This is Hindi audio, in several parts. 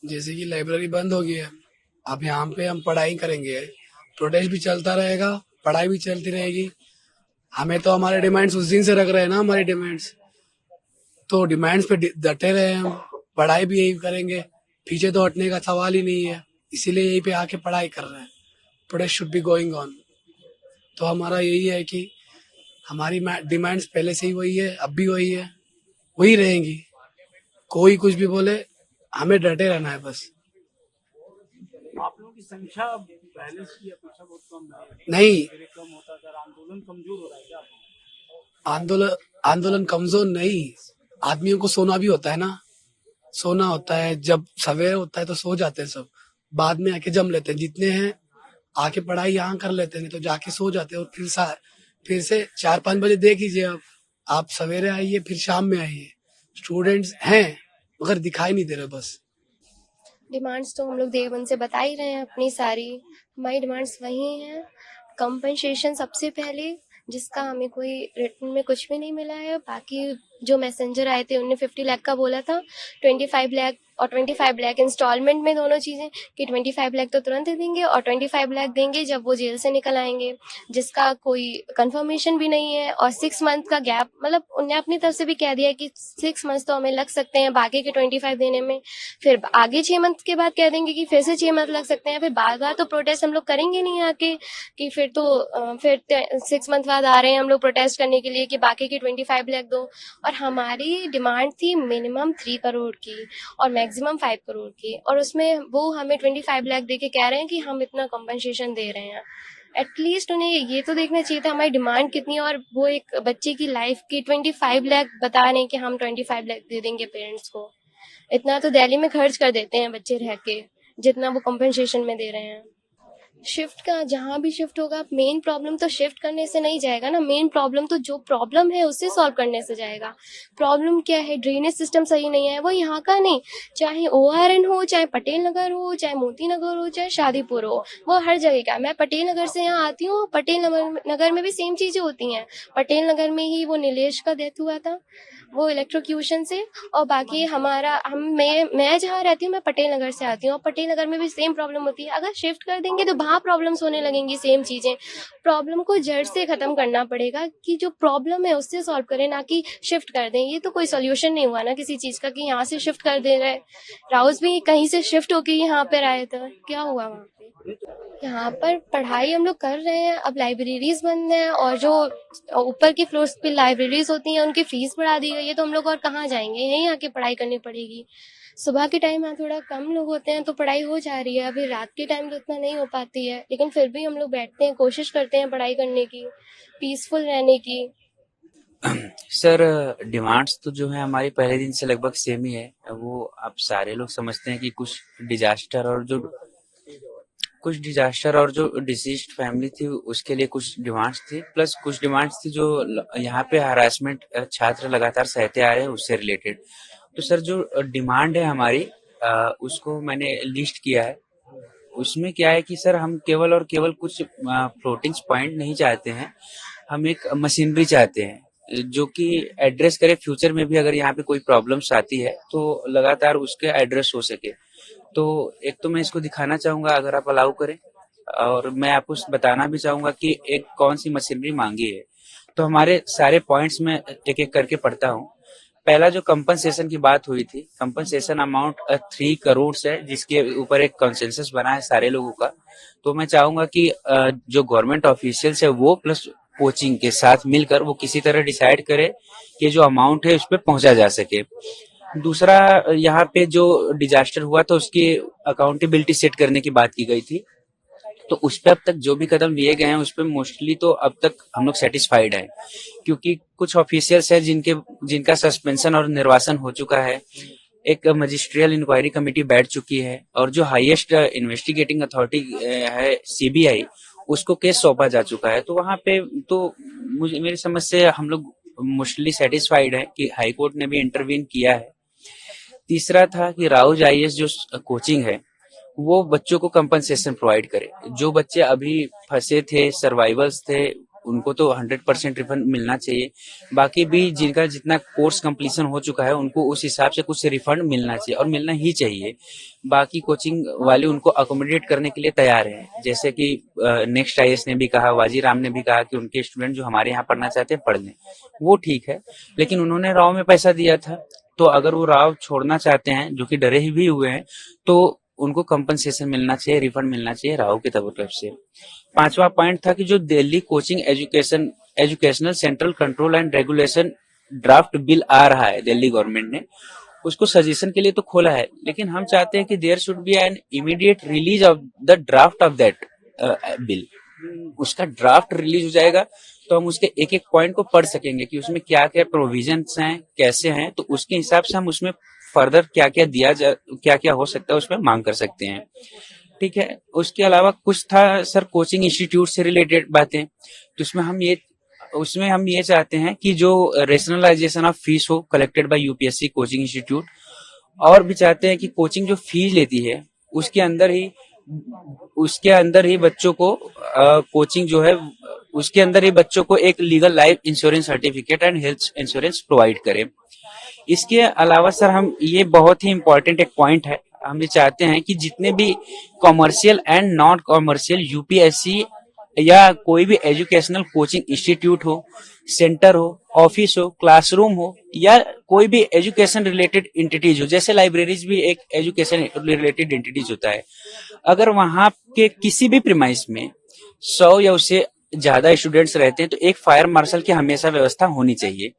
जैसे कि लाइब्रेरी बंद हो गई है, अब यहाँ पे हम पढ़ाई करेंगे, प्रोटेस्ट भी चलता रहेगा, पढ़ाई भी चलती रहेगी। हमें तो हमारे डिमांड्स उस दिन से रख रहे हैं ना, हमारी डिमांड्स तो डिमांड्स पे डटे रहे हम, पढ़ाई भी यही करेंगे, पीछे तो हटने का सवाल ही नहीं है। इसीलिए यहीं पे आके पढ़ाई कर रहे हैं। Protest should be going on. तो हमारा यही है कि हमारी डिमांड्स पहले से ही वही है, अब भी वही है, वही रहेंगी। कोई कुछ भी बोले, हमें डटे रहना है बस। आप लोगों की संख्या पहले की अपेक्षा बहुत कम है, नहीं, धीरे कम होता जा रहा, आंदोलन कमजोर हो रहा है क्या? आंदोलन आंदोलन कमजोर नहीं, आदमियों को सोना भी होता है ना, सोना होता है। जब सवेरे होता है तो सो जाते हैं सब, बाद में आके जम लेते हैं जितने हैं, आके पढ़ाई यहाँ कर लेते हैं, नहीं तो जाके सो जाते हैं। और फिर से 4-5 बजे देख लीजिए आप सवेरे आइए फिर शाम में आइए, स्टूडेंट्स हैं मगर दिखाई नहीं दे रहे बस। डिमांड्स तो हम लोग देव से बता ही रहे हैं अपनी सारी। हमारी डिमांड्स वही हैं, कंपनसेशन सबसे पहले, जिसका हमें कोई रिटर्न में कुछ भी नहीं मिला है। बाकी जो मैसेंजर आए थे उनने 50 लाख का बोला था, 25 लाख और 25 लाख इंस्टॉलमेंट में, दोनों चीज़ें कि 25 लाख तो तुरंत दे देंगे और 25 लाख देंगे जब वो जेल से निकल आएंगे, जिसका कोई कंफर्मेशन भी नहीं है। और 6 मंथ का गैप, मतलब उनने अपनी तरफ से भी कह दिया कि 6 मंथ तो हमें लग सकते हैं बाकी के 25 देने में। फिर आगे 6 मंथ के बाद कह देंगे कि फिर से 6 मंथ लग सकते हैं। फिर बार बार तो प्रोटेस्ट हम लोग करेंगे नहीं आके कि फिर 6 मंथ बाद आ रहे हैं हम लोग प्रोटेस्ट करने के लिए कि बाकी की 25 लाख दो। और हमारी डिमांड थी मिनिमम 3 करोड़ की और मैक्सिमम 5 करोड़ की, और उसमें वो हमें 25 लाख दे के कह रहे हैं कि हम इतना कॉम्पनसेशन दे रहे हैं। एटलीस्ट उन्हें ये तो देखना चाहिए था हमारी डिमांड कितनी है, और वो एक बच्चे की लाइफ की 25 लाख बता रहे हैं कि हम 25 लाख दे देंगे पेरेंट्स को। इतना तो दिल्ली में खर्च कर देते हैं बच्चे रह के, जितना वो कॉम्पनसेशन में दे रहे हैं। शिफ्ट का जहाँ भी शिफ्ट होगा, मेन प्रॉब्लम तो शिफ्ट करने से नहीं जाएगा ना। मेन प्रॉब्लम तो जो प्रॉब्लम है उससे सॉल्व करने से जाएगा। प्रॉब्लम क्या है? ड्रेनेज सिस्टम सही नहीं है, वो यहाँ का नहीं, चाहे ORN हो, चाहे पटेल नगर हो, चाहे मोती नगर हो, चाहे शादीपुर हो, वो हर जगह का। मैं पटेल नगर से यहाँ आती हूँ, पटेल नगर में भी सेम चीजें होती हैं। पटेल नगर में ही वो नीलेश का डेथ हुआ था, वो इलेक्ट्रोक्यूशन से। और बाकी मैं जहाँ रहती हूँ, मैं पटेल नगर से आती हूँ, और पटेल नगर में भी सेम प्रॉब्लम होती है। अगर शिफ्ट कर देंगे तो वहाँ प्रॉब्लम्स होने लगेंगी, सेम चीजें। प्रॉब्लम को जड़ से खत्म करना पड़ेगा कि जो प्रॉब्लम है उससे सॉल्व करें, ना कि शिफ्ट कर दें। ये तो कोई सोल्यूशन नहीं हुआ ना किसी चीज का कि यहाँ से शिफ्ट कर दे रहे। राउस भी कहीं से शिफ्ट होके यहाँ पे आए थे, क्या हुआ वहाँ पे? यहाँ पर पढ़ाई हम लोग कर रहे हैं। अब लाइब्रेरीज बंद हैं, और जो ऊपर की फ्लोर्स पे लाइब्रेरीज होती हैं उनकी फीस बढ़ा दी गई है, तो हम लोग और कहाँ जाएंगे, यहीं आके पढ़ाई करनी पड़ेगी। सुबह के टाइम यहाँ थोड़ा कम लोग होते हैं तो पढ़ाई हो जा रही है, अभी रात के टाइम तो इतना नहीं हो पाती है, लेकिन फिर भी हम लोग बैठते हैं, कोशिश करते हैं पढ़ाई करने की, पीसफुल रहने की। सर, डिमांड्स तो जो है हमारी पहले दिन से लगभग सेम ही है। वो आप सारे लोग समझते हैं कि कुछ डिजास्टर और जो डिसीज्ड फैमिली थी उसके लिए कुछ डिमांड्स थी, प्लस कुछ डिमांड्स थी जो यहाँ पे हरासमेंट छात्र लगातार सहते आ रहे हैं उससे रिलेटेड। तो सर, जो डिमांड है हमारी, उसको मैंने लिस्ट किया है। उसमें क्या है कि सर, हम केवल और केवल कुछ फ्लोटिंग पॉइंट नहीं चाहते हैं, हम एक मशीनरी चाहते हैं जो कि एड्रेस करे फ्यूचर में भी, अगर यहाँ पे कोई प्रॉब्लम्स आती है तो लगातार उसके एड्रेस हो सके। तो एक तो मैं इसको दिखाना चाहूंगा अगर आप अलाउ करें, और मैं आपको बताना भी चाहूंगा कि एक कौन सी मशीनरी मांगी है। तो हमारे सारे पॉइंट्स में एक एक करके पढ़ता हूँ। पहला जो कंपनसेशन की बात हुई थी, कंपनसेशन अमाउंट 3 करोड़ है, जिसके ऊपर एक कंसेंसस बना है सारे लोगों का। तो मैं चाहूंगा कि जो गवर्नमेंट ऑफिशियल्स है वो प्लस कोचिंग के साथ मिलकर वो किसी तरह डिसाइड करे कि जो अमाउंट है उस पर पहुंचा जा सके। दूसरा, यहाँ पे जो डिजास्टर हुआ था उसकी अकाउंटेबिलिटी सेट करने की बात की गई थी। तो उस पे अब तक जो भी कदम लिए गए हैं उस पे मोस्टली तो अब तक हम लोग सेटिस्फाइड हैं, क्योंकि कुछ ऑफिशियल्स हैं जिनका सस्पेंशन और निर्वासन हो चुका है। एक मजिस्ट्रियल इंक्वायरी कमेटी बैठ चुकी है, और जो हाईएस्ट इन्वेस्टिगेटिंग अथॉरिटी है CBI, उसको केस सौंपा जा चुका है। तो वहां पे तो मुझे, मेरी समझ से हम लोग मोस्टली सेटिस्फाइड है कि हाई कोर्ट ने भी इंटरवीन किया है। तीसरा था कि राउज IAS जो कोचिंग है वो बच्चों को कंपनसेशन प्रोवाइड करे। जो बच्चे अभी फंसे थे, सर्वाइवल्स थे, उनको तो 100% रिफंड मिलना चाहिए। बाकी भी जिनका जितना कोर्स कंप्लीशन हो चुका है उनको उस हिसाब से कुछ रिफंड मिलना चाहिए और मिलना ही चाहिए। बाकी कोचिंग वाले उनको अकोमोडेट करने के लिए तैयार हैं, जैसे कि नेक्स्ट आईएएस ने भी कहा, वाजीराम ने भी कहा कि उनके स्टूडेंट जो हमारे यहाँ पढ़ना चाहते हैं पढ़ लें, वो ठीक है। लेकिन उन्होंने राव में पैसा दिया था, तो अगर वो राव छोड़ना चाहते हैं, जो कि डरे ही भी हुए हैं, तो उनको कंपनसेशन मिलना चाहिए, रिफंड मिलना चाहिए राव की तरफ से। पांचवा पॉइंट था कि जो Delhi coaching educational central control and regulation draft bill आ रहा है दिल्ली गवर्नमेंट ने, उसको सजेशन के लिए तो खोला है, लेकिन हम चाहते हैं कि there should be an immediate release of the draft of that bill. उसका ड्राफ्ट रिलीज हो जाएगा तो हम उसके एक एक पॉइंट को पढ़ सकेंगे कि उसमें क्या क्या प्रोविजंस हैं, कैसे हैं, तो उसके हिसाब से हम उसमें फर्दर क्या क्या हो सकता है उसमें मांग कर सकते हैं। ठीक है। उसके अलावा कुछ था सर कोचिंग इंस्टीट्यूट से रिलेटेड बातें, तो उसमें हम ये चाहते हैं कि जो रेशनलाइजेशन ऑफ फीस हो collected by UPSC coaching institute, और भी चाहते हैं कि कोचिंग जो फीस लेती है उसके अंदर ही बच्चों को कोचिंग जो है उसके अंदर ही बच्चों को एक legal life insurance certificate and health insurance provide करें। इसके अलावा सर हम ये बहुत ही इंपॉर्टेंट एक पॉइंट है, हम ये चाहते हैं कि जितने भी commercial and non commercial UPSC या कोई भी एजुकेशनल कोचिंग इंस्टीट्यूट हो, सेंटर हो, ऑफिस हो, क्लासरूम हो, या कोई भी एजुकेशन रिलेटेड एंटिटीज हो, जैसे लाइब्रेरीज भी एक एजुकेशन रिलेटेड एंटिटीज होता है, अगर वहां के किसी भी प्रीमाइस में 100 या उससे ज्यादा स्टूडेंट्स रहते हैं तो एक फायर मार्शल की हमेशा व्यवस्था होनी चाहिए।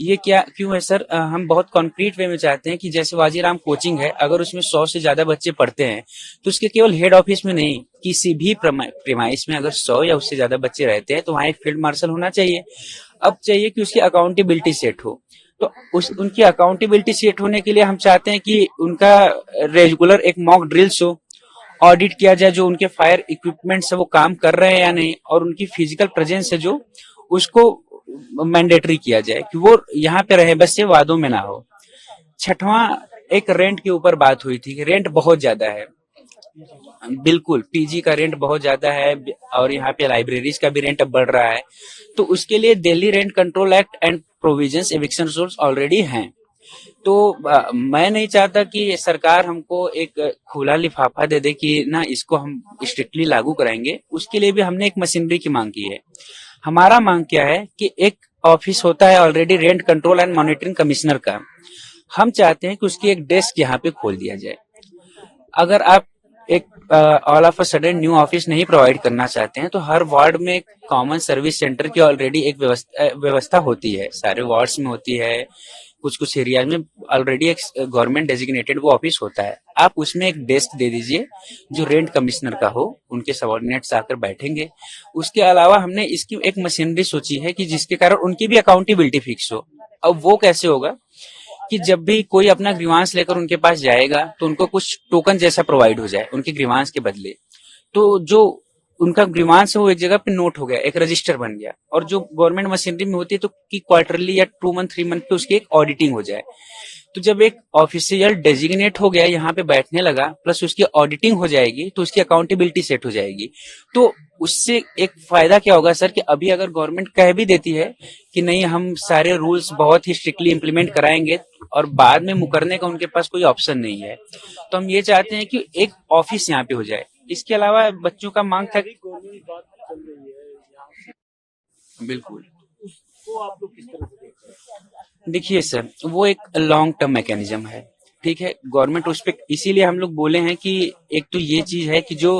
ये क्यों है सर? हम बहुत कॉन्क्रीट वे में चाहते हैं कि जैसे वाजीराम कोचिंग है, अगर उसमें 100 से ज्यादा बच्चे पढ़ते हैं तो उसके केवल हेड ऑफिस में नहीं, किसी भी प्रीमाइस में अगर 100 या उससे ज्यादा बच्चे रहते हैं तो वहां एक फील्ड मार्शल होना चाहिए। अब चाहिए कि उसकी अकाउंटेबिलिटी सेट हो, तो उनकी अकाउंटेबिलिटी सेट होने के लिए हम चाहते हैं कि उनका रेगुलर एक मॉक ड्रिल्स हो, ऑडिट किया जाए जो उनके फायर इक्विपमेंट से वो काम कर रहे हैं या नहीं, और उनकी फिजिकल प्रेजेंस है जो उसको मैंडेटरी किया जाए कि वो यहाँ पे रहे, बस ये वादों में ना हो। छठवां एक रेंट के ऊपर बात हुई थी कि रेंट बहुत ज्यादा है। बिल्कुल, पीजी का रेंट बहुत ज्यादा है और यहाँ पे लाइब्रेरीज का भी रेंट अब बढ़ रहा है, तो उसके लिए Delhi rent control act and provisions eviction rules already हैं। तो मैं नहीं चाहता कि सरकार हमको एक खुला लिफाफा दे दे कि ना इसको हम स्ट्रिक्टली लागू कराएंगे। उसके लिए भी हमने एक मशीनरी की मांग की है। हमारा मांग क्या है कि एक ऑफिस होता है already rent control and monitoring commissioner का, हम चाहते हैं कि उसकी एक डेस्क यहाँ पे खोल दिया जाए। अगर आप एक all of a sudden new office नहीं प्रोवाइड करना चाहते हैं तो हर वार्ड में एक कॉमन सर्विस सेंटर की ऑलरेडी एक व्यवस्था होती है, सारे वार्ड्स में होती है, कुछ एरिया में ऑलरेडी एक गवर्नमेंट डेजिग्नेटेड वो ऑफिस होता है। आप उसमें एक डेस्क दे दीजिए जो रेंट कमिश्नर का हो, उनके सबऑर्डिनेट्स आकर बैठेंगे। उसके अलावा हमने इसकी एक मशीनरी सोची है कि जिसके कारण उनकी भी अकाउंटेबिलिटी फिक्स हो। अब वो कैसे होगा कि जब भी कोई अपना ग्रीवांस लेकर उनके पास जाएगा तो उनको कुछ टोकन जैसा प्रोवाइड हो जाए उनके ग्रीवांस के बदले, तो जो उनका ग्रीवांस है वो एक जगह पे नोट हो गया, एक रजिस्टर बन गया, और जो गवर्नमेंट मशीनरी में होती है तो कि क्वार्टरली या 2 मंथ 3 मंथ पे उसकी एक ऑडिटिंग हो जाए। तो जब एक ऑफिशियल डेजिग्नेट हो गया, यहाँ पे बैठने लगा, प्लस उसकी ऑडिटिंग हो जाएगी, तो उसकी अकाउंटेबिलिटी सेट हो जाएगी। तो उससे एक फायदा क्या होगा सर कि अभी अगर गवर्नमेंट कह भी देती है कि नहीं हम सारे रूल्स बहुत ही स्ट्रिक्टली इंप्लीमेंट कराएंगे, और बाद में मुकरने का उनके पास कोई ऑप्शन नहीं है, तो हम ये चाहते हैं कि एक ऑफिस यहाँ पे हो जाए। इसके अलावा बच्चों का मांग था गवर्नमेंट बात चल रही है यहाँ से, बिल्कुल उसको आप लोग किस तरह से देखते हैं? देखिए सर, वो एक लॉन्ग टर्म मैकेनिज्म है, ठीक है। गवर्नमेंट उस पर इसीलिए हम लोग बोले हैं कि एक तो ये चीज है कि जो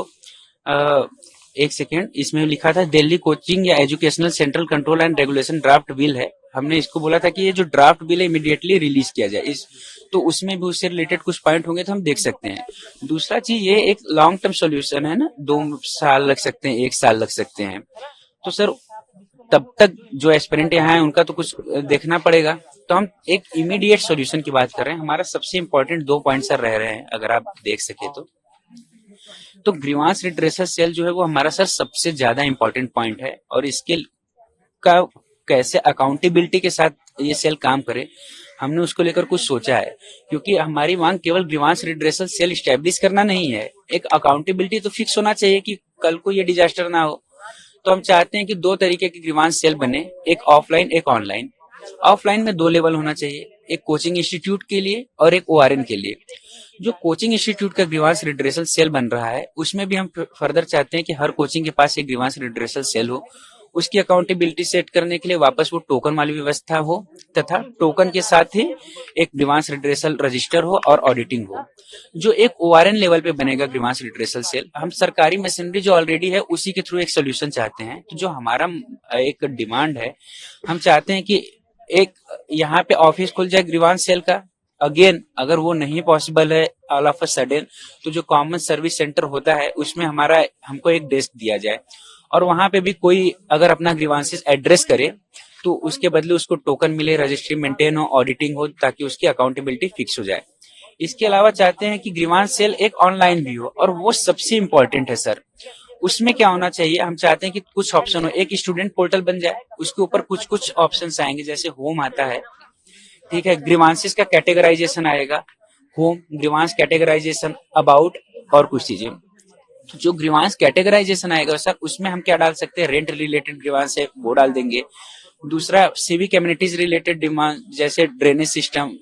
एक सेकेंड, इसमें लिखा था दिल्ली कोचिंग या educational central control and regulation draft bill है, हमने इसको बोला था कि ये जो ड्राफ्ट बिल है इमीडिएटली रिलीज किया जाए। तो उसमें भी उससे रिलेटेड कुछ पॉइंट होंगे तो हम देख सकते हैं। दूसरा चीज ये एक लॉन्ग टर्म सॉल्यूशन है ना, 2 साल लग सकते हैं, 1 साल लग सकते हैं, तो सर तब तक जो एस्पिरेंट यहाँ है उनका तो कुछ देखना पड़ेगा। तो हम एक इमीडिएट सॉल्यूशन की बात कर रहे हैं। हमारा सबसे इंपॉर्टेंट 2 पॉइंट सर रह रहे हैं, अगर आप देख सके तो ग्रीवांस रिड्रेसल सेल जो है वो हमारा सर सबसे ज्यादा इंपॉर्टेंट पॉइंट है, और इसके का कैसे अकाउंटेबिलिटी के साथ ये सेल काम करे, हमने उसको लेकर कुछ सोचा है। क्योंकि हमारी मांग केवल ग्रीवांस रिड्रेसल सेल स्टैब्लिश करना नहीं है, एक अकाउंटेबिलिटी तो फिक्स होना चाहिए कि कल को ये डिजास्टर ना हो। तो हम चाहते हैं कि दो तरीके के ग्रीवांस सेल बने, एक ऑफलाइन एक ऑनलाइन। ऑफलाइन में दो लेवल होना चाहिए, एक कोचिंग इंस्टीट्यूट के लिए और एक ओआरएन के लिए। जो कोचिंग इंस्टीट्यूट का ग्रीवांस रिड्रेसल सेल बन रहा है उसमें भी हम फर्दर चाहते हैं कि हर कोचिंग के पास एक ग्रीवांस रिड्रेसल सेल हो। उसकी अकाउंटेबिलिटी सेट करने के लिए वापस वो टोकन वाली व्यवस्था हो तथा टोकन के साथ ही एक ग्रीवांस रिड्रेसल रजिस्टर हो और ऑडिटिंग हो। जो एक ओआरएन लेवल पे बनेगा ग्रीवांस रिड्रेसल सेल, हम सरकारी मशीनरी जो ऑलरेडी है उसी के थ्रू एक सोल्यूशन चाहते हैं। तो जो हमारा एक डिमांड है, हम चाहते हैं कि एक यहाँ पे ऑफिस खुल जाए ग्रीवांस सेल का। अगेन अगर वो नहीं पॉसिबल है ऑल ऑफ अ सडन, तो जो कॉमन सर्विस सेंटर होता है उसमें हमको एक डेस्क दिया जाए और वहां पे भी कोई अगर अपना ग्रीवांसेस एड्रेस करे तो उसके बदले उसको टोकन मिले, रजिस्ट्री मेंटेन हो, ऑडिटिंग हो, ताकि उसकी अकाउंटेबिलिटी फिक्स हो जाए। इसके अलावा चाहते हैं कि ग्रीवांस सेल एक ऑनलाइन भी हो और वो सबसे इंपॉर्टेंट है सर। उसमें क्या होना चाहिए, हम चाहते हैं कि कुछ ऑप्शन हो, एक स्टूडेंट पोर्टल बन जाए, उसके ऊपर कुछ कुछ ऑप्शन आएंगे, जैसे होम आता है, ठीक है, ग्रीवांसेस का कैटेगराइजेशन आएगा, होम, ग्रीवांस कैटेगराइजेशन, अबाउट और कुछ चीजें। जो ग्रीवांस कैटेगराइजेशन आएगा सर, उसमें हम क्या डाल सकते हैं, रेंट रिलेटेड ग्रीवांस है वो डाल देंगे। दूसरा सिविक एमिनिटीज रिलेटेड डिमांड, जैसे ड्रेनेज सिस्टम,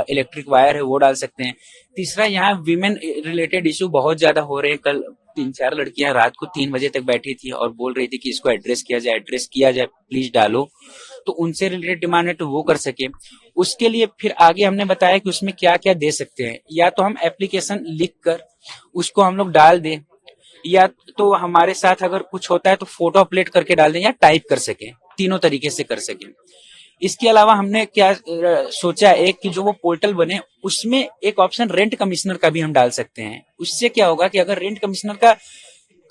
इलेक्ट्रिक वायर है वो डाल सकते हैं। तीसरा, यहाँ वीमेन रिलेटेड इशू बहुत ज्यादा हो रहे हैं। कल 3-4 लड़कियां रात को 3 बजे तक बैठी थी और बोल रही थी कि इसको एड्रेस किया जाए, प्लीज डालो। तो उनसे रिलेटेड डिमांड है तो वो कर सके। उसके लिए फिर आगे हमने बताया कि उसमें क्या क्या दे सकते हैं, या तो हम एप्लीकेशन लिख कर उसको हम लोग डाल दें, या तो हमारे साथ अगर कुछ होता है तो फोटो अपलोड करके डाल दें, या टाइप कर सके, तीनों तरीके से कर सके। इसके अलावा हमने क्या सोचा एक कि जो वो पोर्टल बने उसमें एक ऑप्शन रेंट कमिश्नर का भी हम डाल सकते हैं। उससे क्या होगा कि अगर रेंट कमिश्नर का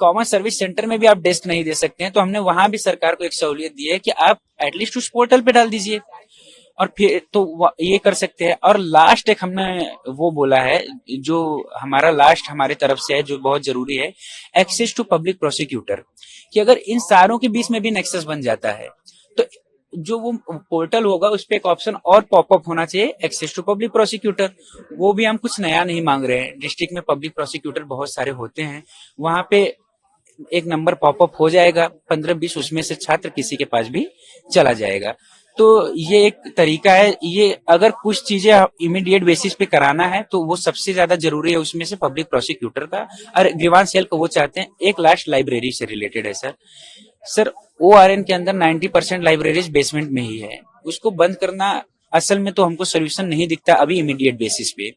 कॉमन सर्विस सेंटर में भी आप डेस्क नहीं दे सकते हैं तो हमने वहां भी सरकार को एक सहूलियत दी है कि आप एटलीस्ट उस पोर्टल पे डाल दीजिए, और फिर तो ये कर सकते हैं। और लास्ट एक हमने वो बोला है, जो हमारा लास्ट हमारे तरफ से है, जो बहुत जरूरी है, एक्सेस टू पब्लिक प्रोसिक्यूटर, कि अगर इन सारों के बीच में भी नेक्सस बन जाता है तो जो वो पोर्टल होगा उस पे एक ऑप्शन और पॉपअप होना चाहिए, एक्सेस टू पब्लिक प्रोसिक्यूटर। वो भी हम कुछ नया नहीं मांग रहे हैं, डिस्ट्रिक्ट में पब्लिक प्रोसिक्यूटर बहुत सारे होते हैं, वहां पे एक नंबर पॉपअप हो जाएगा, 15-20 उसमें से छात्र किसी के पास भी चला जाएगा। तो ये एक तरीका है। ये अगर कुछ चीजें इमीडिएट बेसिस पे कराना है तो वो सबसे ज्यादा जरूरी है, उसमें से पब्लिक प्रोसिक्यूटर का और ग्रीवांस सेल को वो चाहते हैं। एक लास्ट लाइब्रेरी से रिलेटेड है सर ओआरएन के अंदर 90% लाइब्रेरीज बेसमेंट में ही है, उसको बंद करना असल में तो हमको सोल्यूशन नहीं दिखता अभी इमीडिएट बेसिस पे।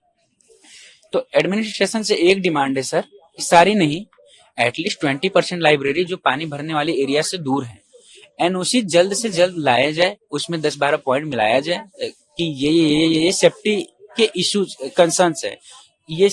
तो एडमिनिस्ट्रेशन से एक डिमांड है सर, सारी नहीं, एटलीस्ट 20% लाइब्रेरी जो पानी भरने वाले एरिया से दूर है, एनओसी जल्द से जल्द लाया जाए, उसमें 10-12 पॉइंट मिलाया जाए कि ये सेफ्टी के इश्यूज कंसर्न्स है, ये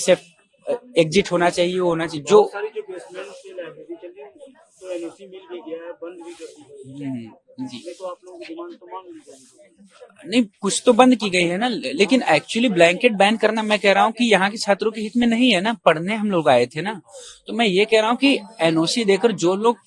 एग्जिट होना चाहिए, वो होना चाहिए। जो सारी जो बेसमेंट से लाइब्रेरी चली तो एनओसी मिल भी गया है, बंद भी कर दी है, जी ये तो आप लोगों की डिमांड तो मान ली जाएगी। नहीं, कुछ तो बंद की गई है ना, लेकिन एक्चुअली ब्लैंकेट बैन करना, मैं कह रहा हूँ कि यहाँ के छात्रों के हित में नहीं है ना, पढ़ने हम लोग आए थे ना, तो मैं ये कह रहा हूँ कि एनओसी देकर जो लोग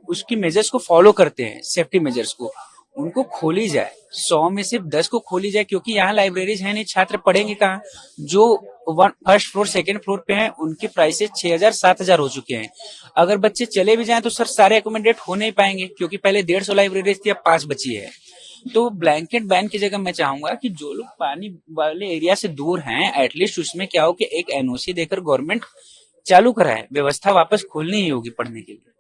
उसकी मेजर्स को फॉलो करते हैं, सेफ्टी मेजर्स को, उनको खोली जाए, 100 में सिर्फ 10 को खोली जाए, क्योंकि यहाँ लाइब्रेरीज है नहीं, छात्र पढ़ेंगे कहाँ। जो फर्स्ट फ्लोर सेकंड फ्लोर पे हैं उनके प्राइसेस 6,000-7,000 हो चुके हैं। अगर बच्चे चले भी जाएं तो सर सारे एकोमोडेट हो नहीं पाएंगे, क्योंकि पहले 150 लाइब्रेरीज थी, अब 5 बची है। तो ब्लैंकेट बैन की जगह मैं चाहूंगा कि जो लोग पानी वाले एरिया से दूर हैं, एटलीस्ट उसमें क्या हो कि एक एनओसी देकर गवर्नमेंट चालू कराए, व्यवस्था वापस खोलनी ही होगी पढ़ने के लिए।